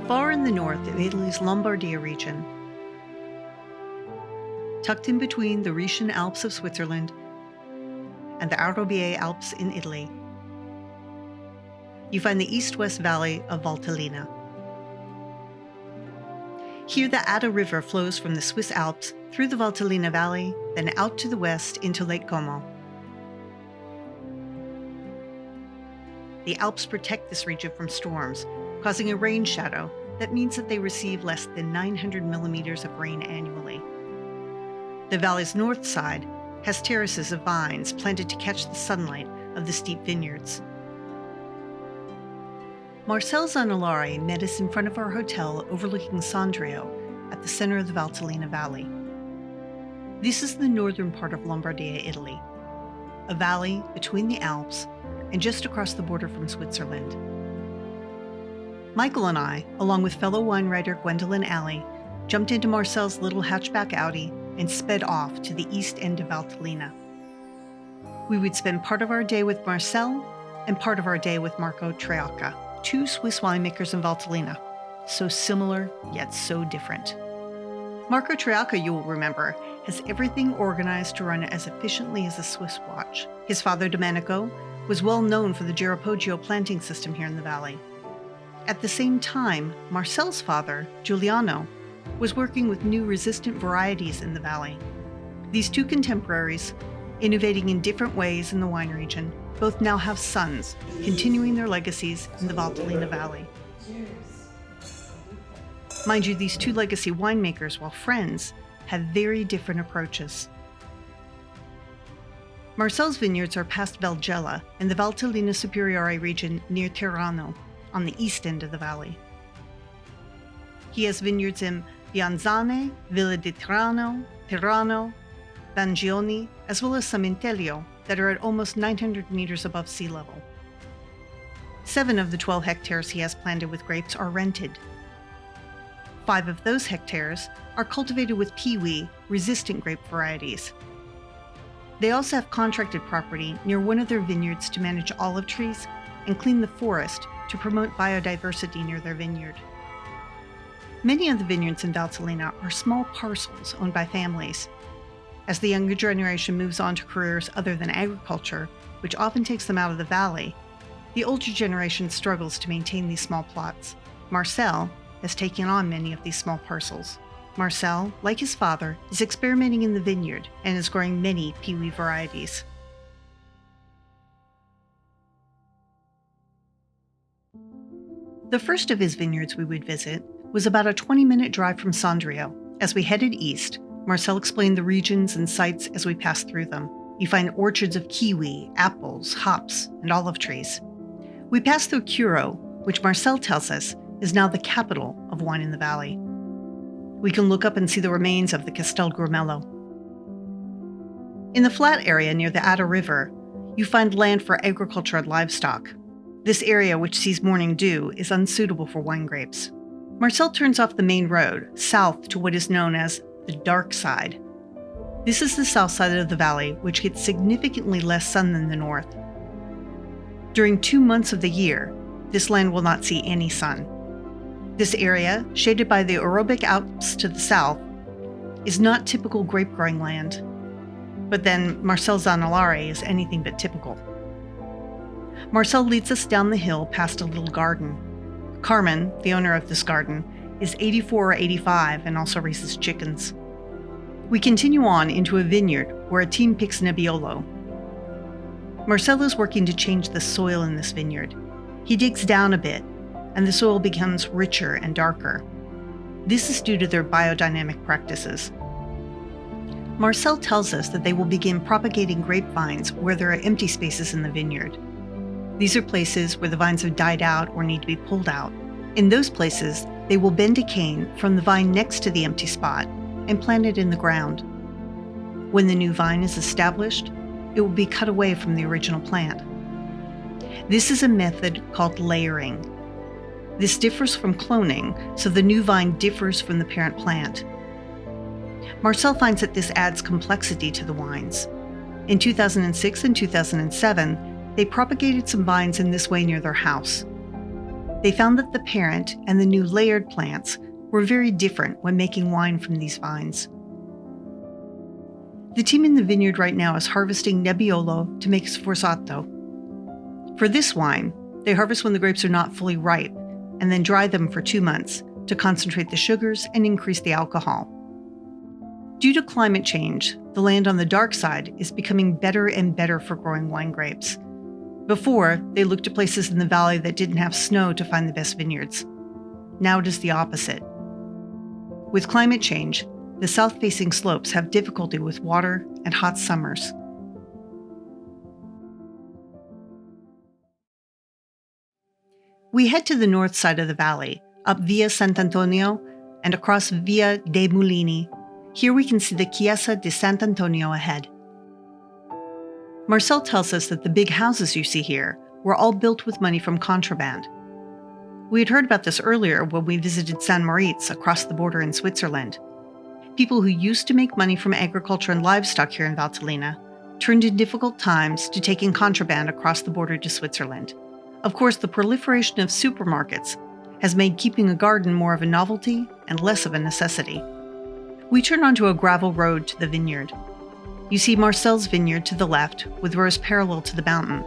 Far in the north of Italy's Lombardia region, tucked in between the Rhaetian Alps of Switzerland and the Adige Alps in Italy, you find the east-west valley of Valtellina. Here the Adda River flows from the Swiss Alps through the Valtellina Valley, then out to the west into Lake Como. The Alps protect this region from storms, causing a rain shadow that means that they receive less than 900 millimeters of rain annually. The valley's north side has terraces of vines planted to catch the sunlight of the steep vineyards. Marcel Zanolari met us in front of our hotel overlooking Sondrio at the center of the Valtellina Valley. This is the northern part of Lombardia, Italy, a valley between the Alps and just across the border from Switzerland. Michael and I, along with fellow wine writer Gwendolyn Alley, jumped into Marcel's little hatchback Audi and sped off to the east end of Valtellina. We would spend part of our day with Marcel and part of our day with Marco Triacca, two Swiss winemakers in Valtellina, so similar yet so different. Marco Triacca, you will remember, has everything organized to run as efficiently as a Swiss watch. His father, Domenico, was well known for the Girapoggio planting system here in the valley. At the same time, Marcel's father, Giuliano, was working with new resistant varieties in the valley. These two contemporaries, innovating in different ways in the wine region, both now have sons, continuing their legacies in the Valtellina Valley. Mind you, these two legacy winemakers, while friends, have very different approaches. Marcel's vineyards are past Valgella in the Valtellina Superiore region near Tirano, on the east end of the valley. He has vineyards in Bianzone, Villa di Tirano, Vangione, as well as some in Teglio that are at almost 900 meters above sea level. 7 of the 12 hectares he has planted with grapes are rented. 5 of those hectares are cultivated with PiWI resistant grape varieties. They also have contracted property near one of their vineyards to manage olive trees and clean the forest to promote biodiversity near their vineyard. Many of the vineyards in Valtellina are small parcels owned by families. As the younger generation moves on to careers other than agriculture, which often takes them out of the valley, the older generation struggles to maintain these small plots. Marcel has taken on many of these small parcels. Marcel, like his father, is experimenting in the vineyard and is growing many PiWI varieties. The first of his vineyards we would visit was about a 20-minute drive from Sondrio. As we headed east, Marcel explained the regions and sites as we passed through them. You find orchards of kiwi, apples, hops, and olive trees. We passed through Curo, which Marcel tells us is now the capital of wine in the valley. We can look up and see the remains of the Castel Grumello. In the flat area near the Adda River, you find land for agriculture and livestock. This area, which sees morning dew, is unsuitable for wine grapes. Marcel turns off the main road, south to what is known as the dark side. This is the south side of the valley, which gets significantly less sun than the north. During 2 months of the year, this land will not see any sun. This area, shaded by the aerobic Alps to the south, is not typical grape-growing land. But then Marcel Zanolari is anything but typical. Marcel leads us down the hill past a little garden. Carmen, the owner of this garden, is 84 or 85 and also raises chickens. We continue on into a vineyard where a team picks Nebbiolo. Marcel is working to change the soil in this vineyard. He digs down a bit, and the soil becomes richer and darker. This is due to their biodynamic practices. Marcel tells us that they will begin propagating grapevines where there are empty spaces in the vineyard. These are places where the vines have died out or need to be pulled out. In those places, they will bend a cane from the vine next to the empty spot and plant it in the ground. When the new vine is established, it will be cut away from the original plant. This is a method called layering. This differs from cloning, so the new vine differs from the parent plant. Marcel finds that this adds complexity to the wines. In 2006 and 2007, they propagated some vines in this way near their house. they found that the parent and the new layered plants were very different when making wine from these vines. The team in the vineyard right now is harvesting Nebbiolo to make Sforzato. For this wine, they harvest when the grapes are not fully ripe and then dry them for 2 months to concentrate the sugars and increase the alcohol. Due to climate change, the land on the dark side is becoming better and better for growing wine grapes. Before, they looked to places in the valley that didn't have snow to find the best vineyards. Now it is the opposite. With climate change, the south-facing slopes have difficulty with water and hot summers. We head to the north side of the valley, up Via Sant'Antonio and across Via dei Mulini. Here we can see the Chiesa di Sant'Antonio ahead. Marcel tells us that the big houses you see here were all built with money from contraband. We had heard about this earlier when we visited St. Moritz across the border in Switzerland. People who used to make money from agriculture and livestock here in Valtellina turned in difficult times to taking contraband across the border to Switzerland. Of course, the proliferation of supermarkets has made keeping a garden more of a novelty and less of a necessity. We turn onto a gravel road to the vineyard. You see Marcel's vineyard to the left, with rows parallel to the mountain.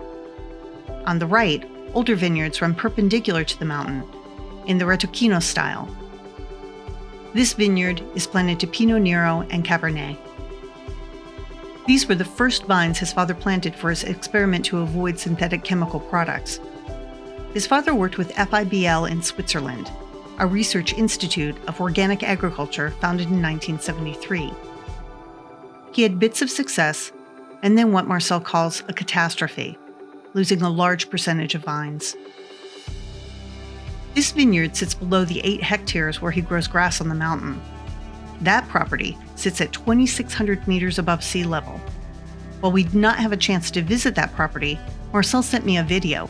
On the right, older vineyards run perpendicular to the mountain, in the Retocchino style. This vineyard is planted to Pinot Nero and Cabernet. These were the first vines his father planted for his experiment to avoid synthetic chemical products. His father worked with FIBL in Switzerland, a research institute of organic agriculture founded in 1973. He had bits of success, and then what Marcel calls a catastrophe, losing a large percentage of vines. This vineyard sits below the 8 hectares where he grows grass on the mountain. That property sits at 2,600 meters above sea level. While we did not have a chance to visit that property, Marcel sent me a video.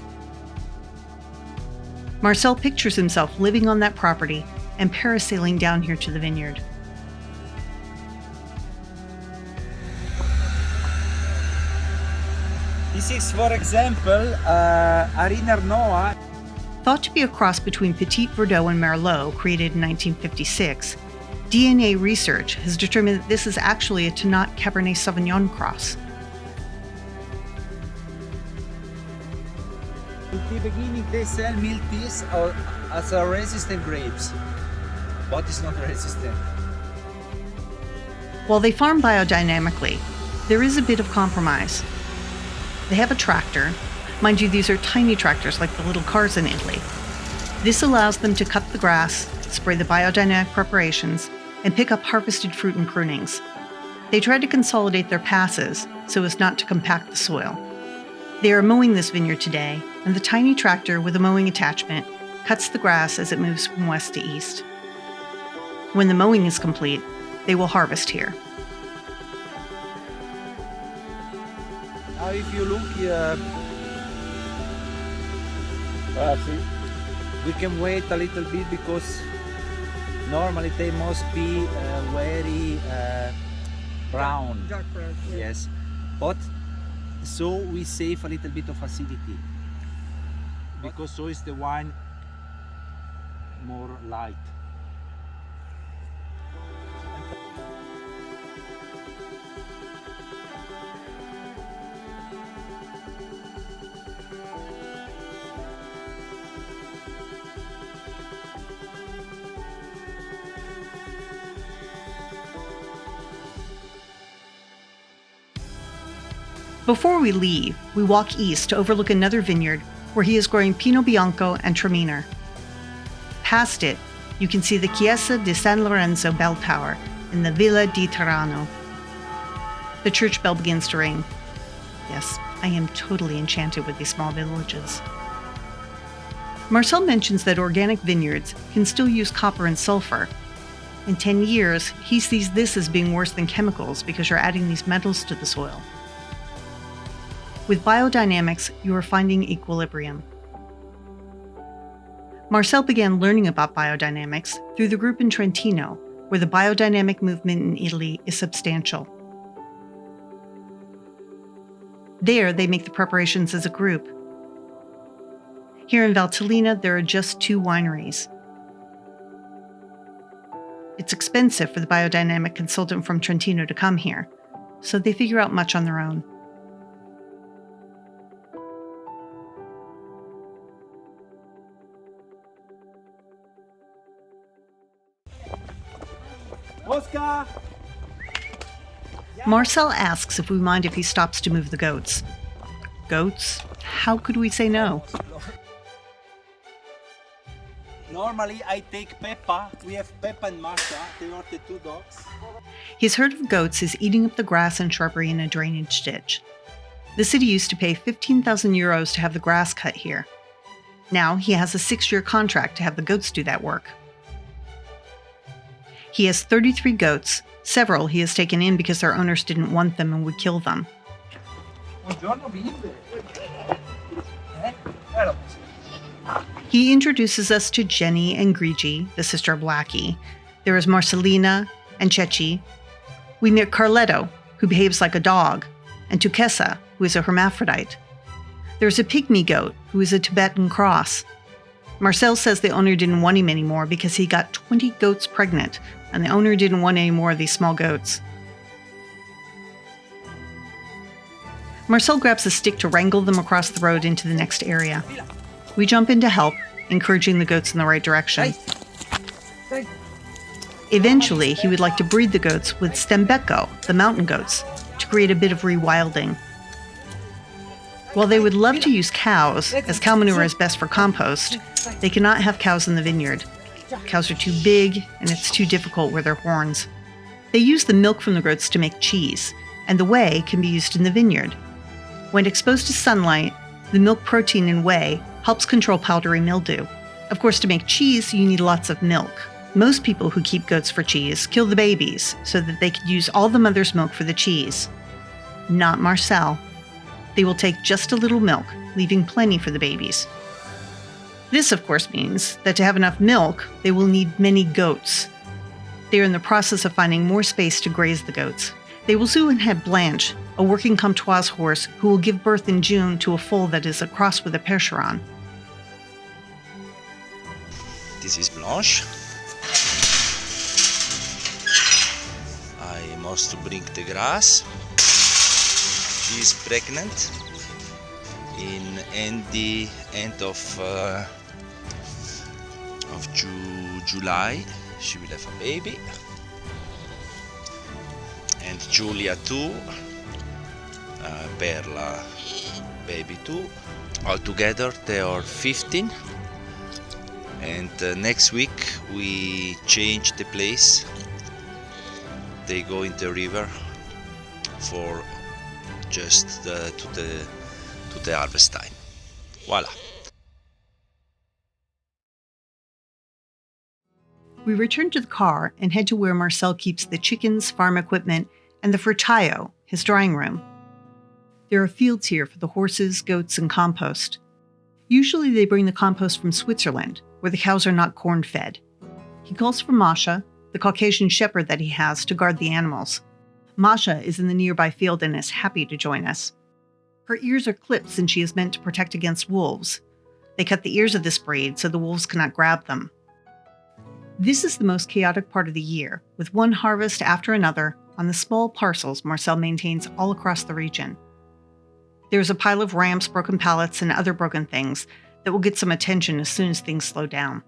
Marcel pictures himself living on that property and parasailing down here to the vineyard. This is, for example, Ariner Noah. Thought to be a cross between Petit Verdot and Merlot, created in 1956, DNA research has determined that this is actually a Tannat Cabernet Sauvignon cross. In the beginning, they sell milk teas as a resistant grapes, but it's not resistant. While they farm biodynamically, there is a bit of compromise. They have a tractor. Mind you, these are tiny tractors like the little cars in Italy. This allows them to cut the grass, spray the biodynamic preparations, and pick up harvested fruit and prunings. They try to consolidate their passes so as not to compact the soil. They are mowing this vineyard today, and the tiny tractor with a mowing attachment cuts the grass as it moves from west to east. When the mowing is complete, they will harvest here. Now if you look here, we can wait a little bit because normally they must be very brown. Dark brown. Yeah. Yes, but so we save a little bit of acidity because so is the wine more light. Before we leave, we walk east to overlook another vineyard where he is growing Pinot Bianco and Traminer. Past it, you can see the Chiesa di San Lorenzo bell tower in the Villa di Tirano. The church bell begins to ring. Yes, I am totally enchanted with these small villages. Marcel mentions that organic vineyards can still use copper and sulfur. In 10 years, he sees this as being worse than chemicals because you're adding these metals to the soil. With biodynamics, you are finding equilibrium. Marcel began learning about biodynamics through the group in Trentino, where the biodynamic movement in Italy is substantial. There, they make the preparations as a group. Here in Valtellina, there are just 2 wineries. It's expensive for the biodynamic consultant from Trentino to come here, so they figure out much on their own. Oscar! Marcel asks if we mind if he stops to move the goats. Goats? How could we say no? Normally I take Peppa. We have Peppa and Masha. They are the 2 dogs. His herd of goats is eating up the grass and shrubbery in a drainage ditch. The city used to pay 15,000 euros to have the grass cut here. Now he has a 6-year contract to have the goats do that work. He has 33 goats. Several he has taken in because their owners didn't want them and would kill them. Buongiorno, bimbe. He introduces us to Jenny and Grigi, the sister of Blackie. There is Marcelina and Ceci. We meet Carletto, who behaves like a dog, and Tukesa, who is a hermaphrodite. There's a pygmy goat, who is a Tibetan cross. Marcel says the owner didn't want him anymore because he got 20 goats pregnant, and the owner didn't want any more of these small goats. Marcel grabs a stick to wrangle them across the road into the next area. We jump in to help, encouraging the goats in the right direction. Eventually, he would like to breed the goats with Stembecco, the mountain goats, to create a bit of rewilding. While they would love to use cows, as cow manure is best for compost, they cannot have cows in the vineyard. Cows are too big, and it's too difficult with their horns. They use the milk from the goats to make cheese, and the whey can be used in the vineyard. When exposed to sunlight, the milk protein in whey helps control powdery mildew. Of course, to make cheese, you need lots of milk. Most people who keep goats for cheese kill the babies so that they could use all the mother's milk for the cheese. Not Marcel. They will take just a little milk, leaving plenty for the babies. This, of course, means that to have enough milk, they will need many goats. They are in the process of finding more space to graze the goats. They will soon have Blanche, a working Comtoise horse who will give birth in June to a foal that is a cross with a Percheron. This is Blanche. I must bring the grass. She is pregnant. In the end of July, she will have a baby. And Giulia too. Perla baby too. Altogether they are 15. And next week we change the place. They go in the river for just to the harvest time. Voila. We return to the car and head to where Marcel keeps the chickens, farm equipment, and the furtaio, his drying room. There are fields here for the horses, goats, and compost. Usually they bring the compost from Switzerland, where the cows are not corn-fed. He calls for Masha, the Caucasian shepherd that he has, to guard the animals. Masha is in the nearby field and is happy to join us. Her ears are clipped since she is meant to protect against wolves. They cut the ears of this breed so the wolves cannot grab them. This is the most chaotic part of the year, with one harvest after another on the small parcels Marcel maintains all across the region. There's a pile of ramps, broken pallets, and other broken things that will get some attention as soon as things slow down.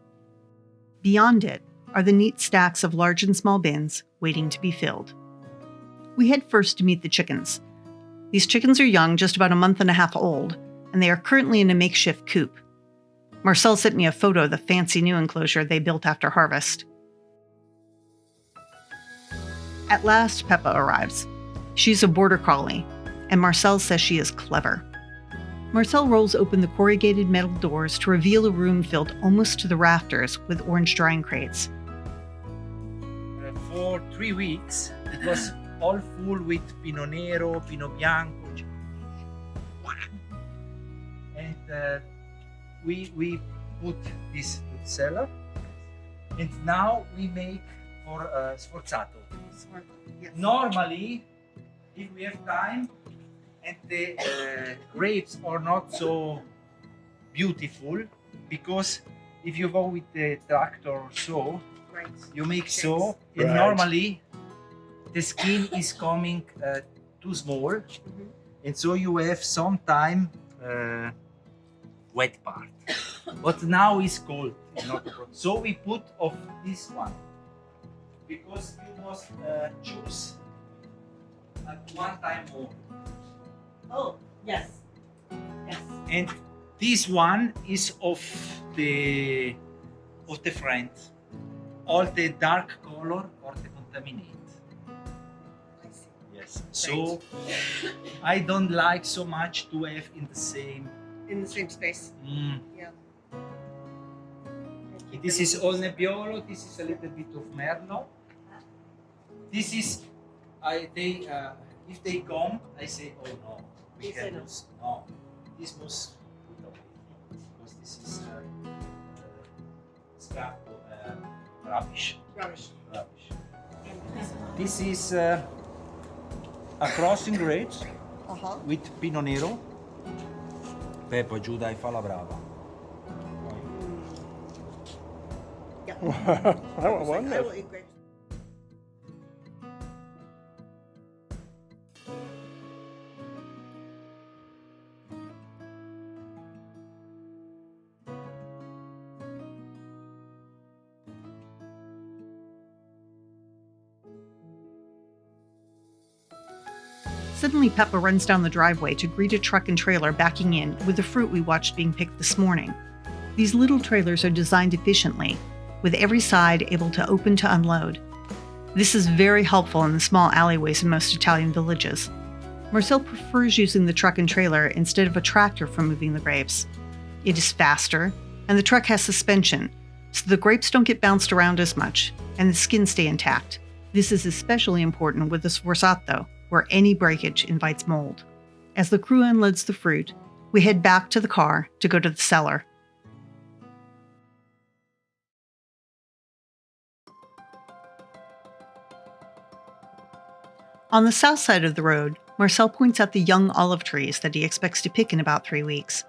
Beyond it are the neat stacks of large and small bins waiting to be filled. We head first to meet the chickens. These chickens are young, just about a month and a half old, and they are currently in a makeshift coop. Marcel sent me a photo of the fancy new enclosure they built after harvest. At last, Peppa arrives. She's a border collie, and Marcel says she is clever. Marcel rolls open the corrugated metal doors to reveal a room filled almost to the rafters with orange drying crates. For 3 weeks, it was all full with Pinot Nero, Pinot Bianco. And we put this cellar, and now we make for sforzato. Yes. Normally, if we have time and the grapes are not so beautiful, because if you go with the tractor or so, Right. you make so, Right. and normally the skin is coming too small, and so you have sometime wet part. But now it's cold. It's not a problem. So we put of this one, because you must choose at one time more. Oh, yes. Yes. And this one is of the friend. All the dark color or the contaminate. I see. Yes. So I don't like so much to have in the same. In the same space. Yeah. This is all Nebbiolo. This is a little bit of Merlot. This is if they come, I say, oh no, we You say can no. use no. This must put away because this is scrap rubbish. Rubbish. This is a crossing grapes Uh-huh. with Pinot Nero. Peppo, giù dai, fa la brava. Yeah. I want one. I will eat grapes. Suddenly, Peppa runs down the driveway to greet a truck and trailer backing in with the fruit we watched being picked this morning. These little trailers are designed efficiently, with every side able to open to unload. This is very helpful in the small alleyways in most Italian villages. Marcel prefers using the truck and trailer instead of a tractor for moving the grapes. It is faster, and the truck has suspension, so the grapes don't get bounced around as much, and the skins stay intact. This is especially important with the sforzato, where any breakage invites mold. As the crew unloads the fruit, we head back to the car to go to the cellar. On the south side of the road, Marcel points out the young olive trees that he expects to pick in about 3 weeks.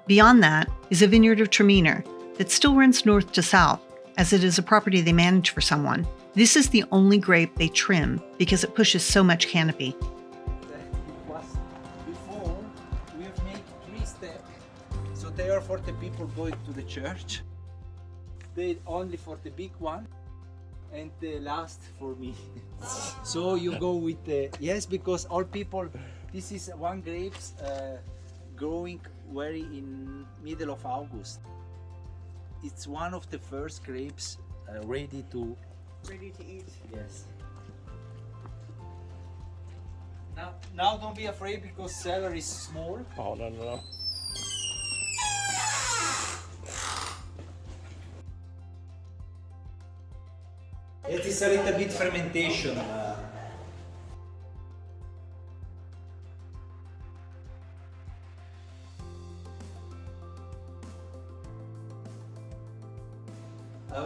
Beyond that is a vineyard of Traminer that still runs north to south, as it is a property they manage for someone. This is the only grape they trim because it pushes so much canopy. It was before we have made 3 steps, so they are for the people going to the church. They only for the big one, and the last for me. So you go with the yes, because all people. This is one grapes growing very in middle of August. It's one of the first grapes ready to eat. Yes. Now don't be afraid because cellar is small. Oh, no. It is a little bit fermentation.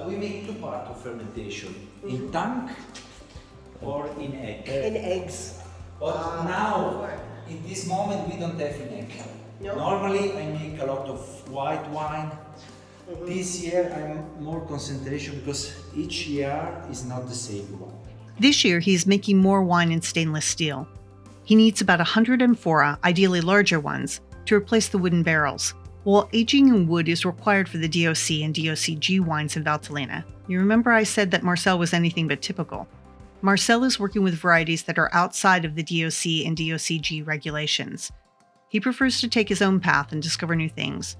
We make 2 parts of fermentation, in tank or in egg. In eggs. But now, in this moment, we don't have in egg. No. Normally, I make a lot of white wine. This year, I'm more concentration because each year is not the same one. This year, he is making more wine in stainless steel. He needs about 100 amphora, ideally larger ones, to replace the wooden barrels. While aging in wood is required for the DOC and DOCG wines in Valtellina, you remember I said that Marcel was anything but typical. Marcel is working with varieties that are outside of the DOC and DOCG regulations. He prefers to take his own path and discover new things.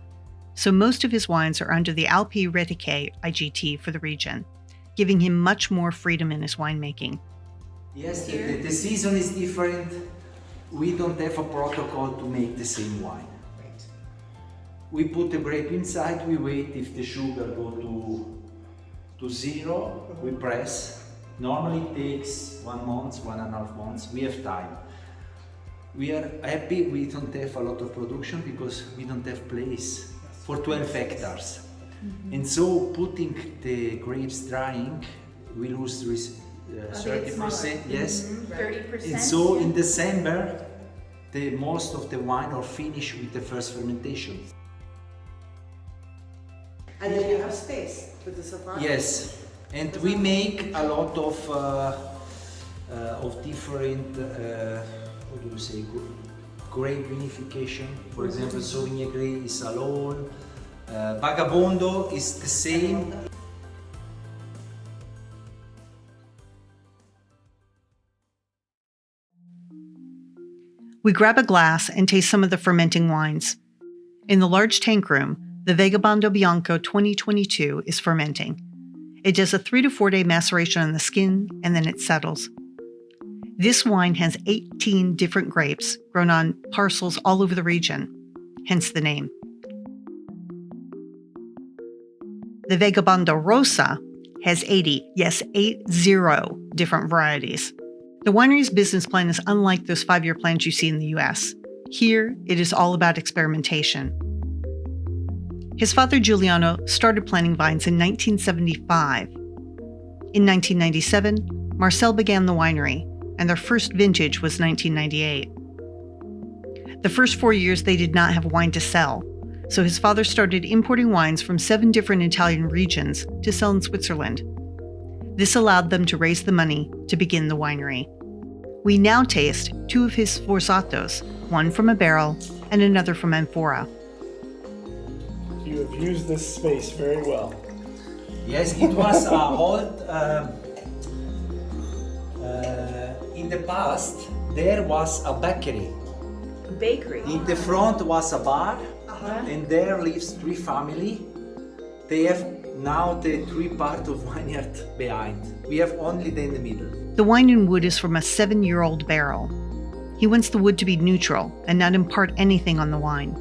So most of his wines are under the Alpi Retiche IGT for the region, giving him much more freedom in his winemaking. Yes, the season is different. We don't have a protocol to make the same wine. We put the grape inside, we wait if the sugar go to 0, we press. Normally it takes 1 month, 1.5 months, we have time. We are happy we don't have a lot of production because we don't have place for 12 hectares. And so putting the grapes drying, we lose 30%, yes. 30%. And so in December, most of the wine are finished with the first fermentation. And then you have space for the savannah. Yes, and we make a lot of different, what do you say, grape vinification. For example, Sauvignon Gray is alone. Vagabondo is the same. We grab a glass and taste some of the fermenting wines. In the large tank room, the Vagabondo Bianco 2022 is fermenting. It does a 3 to 4 day maceration on the skin, and then it settles. This wine has 18 different grapes grown on parcels all over the region, hence the name. The Vagabondo Rosa has 80 different varieties. The winery's business plan is unlike those 5-year plans you see in the US. Here, it is all about experimentation. His father Giuliano started planting vines in 1975. In 1997, Marcel began the winery, and their first vintage was 1998. The first 4 years they did not have wine to sell, so his father started importing wines from 7 different Italian regions to sell in Switzerland. This allowed them to raise the money to begin the winery. We now taste 2 of his sforzatos, one from a barrel and another from amphora. You have used this space very well. Yes, it was a old. In the past, there was a bakery. A bakery. In the front was a bar, and there lives 3 family. They have now the 3 part of vineyard behind. We have only the in the middle. The wine in wood is from a 7-year-old barrel. He wants the wood to be neutral and not impart anything on the wine.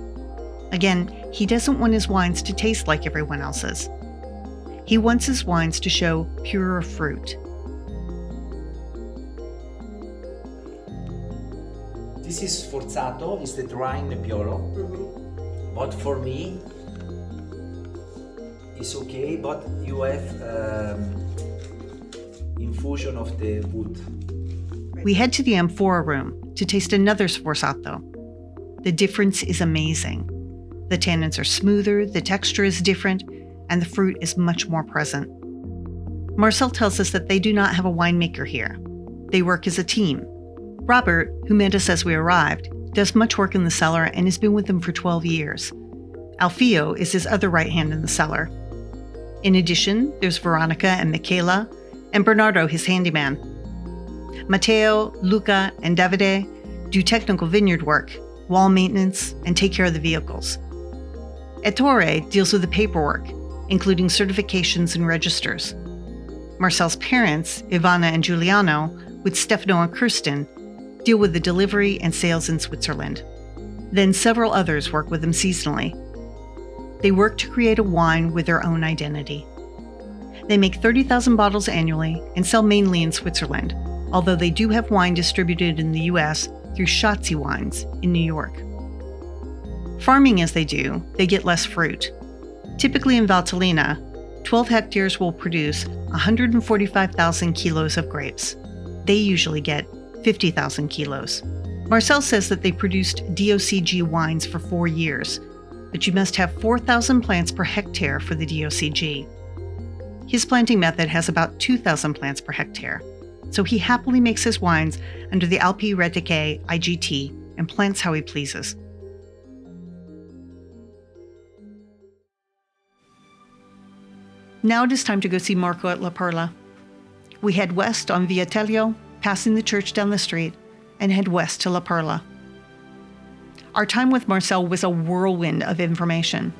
Again, he doesn't want his wines to taste like everyone else's. He wants his wines to show purer fruit. This is sforzato, is the dry Nebbiolo. But for me, it's okay, but you have infusion of the wood. We head to the amphora room to taste another sforzato. The difference is amazing. The tannins are smoother, the texture is different, and the fruit is much more present. Marcel tells us that they do not have a winemaker here. They work as a team. Robert, who met us as we arrived, does much work in the cellar and has been with them for 12 years. Alfio is his other right hand in the cellar. In addition, there's Veronica and Michela, and Bernardo, his handyman. Matteo, Luca, and Davide do technical vineyard work, wall maintenance, and take care of the vehicles. Ettore deals with the paperwork, including certifications and registers. Marcel's parents, Ivana and Giuliano, with Stefano and Kirsten, deal with the delivery and sales in Switzerland. Then several others work with them seasonally. They work to create a wine with their own identity. They make 30,000 bottles annually and sell mainly in Switzerland, although they do have wine distributed in the US through Schatzi Wines in New York. Farming as they do, they get less fruit. Typically in Valtellina, 12 hectares will produce 145,000 kilos of grapes. They usually get 50,000 kilos. Marcel says that they produced DOCG wines for 4 years, but you must have 4,000 plants per hectare for the DOCG. His planting method has about 2,000 plants per hectare, so he happily makes his wines under the Alpi Retiche IGT and plants how he pleases. Now it is time to go see Marco at La Perla. We head west on Via Teglio, passing the church down the street, and head west to La Perla. Our time with Marcel was a whirlwind of information.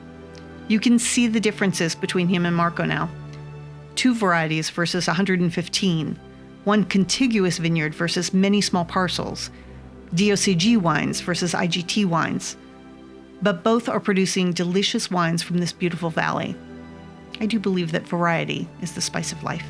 You can see the differences between him and Marco now. 2 varieties versus 115, 1 contiguous vineyard versus many small parcels, DOCG wines versus IGT wines. But both are producing delicious wines from this beautiful valley. I do believe that variety is the spice of life.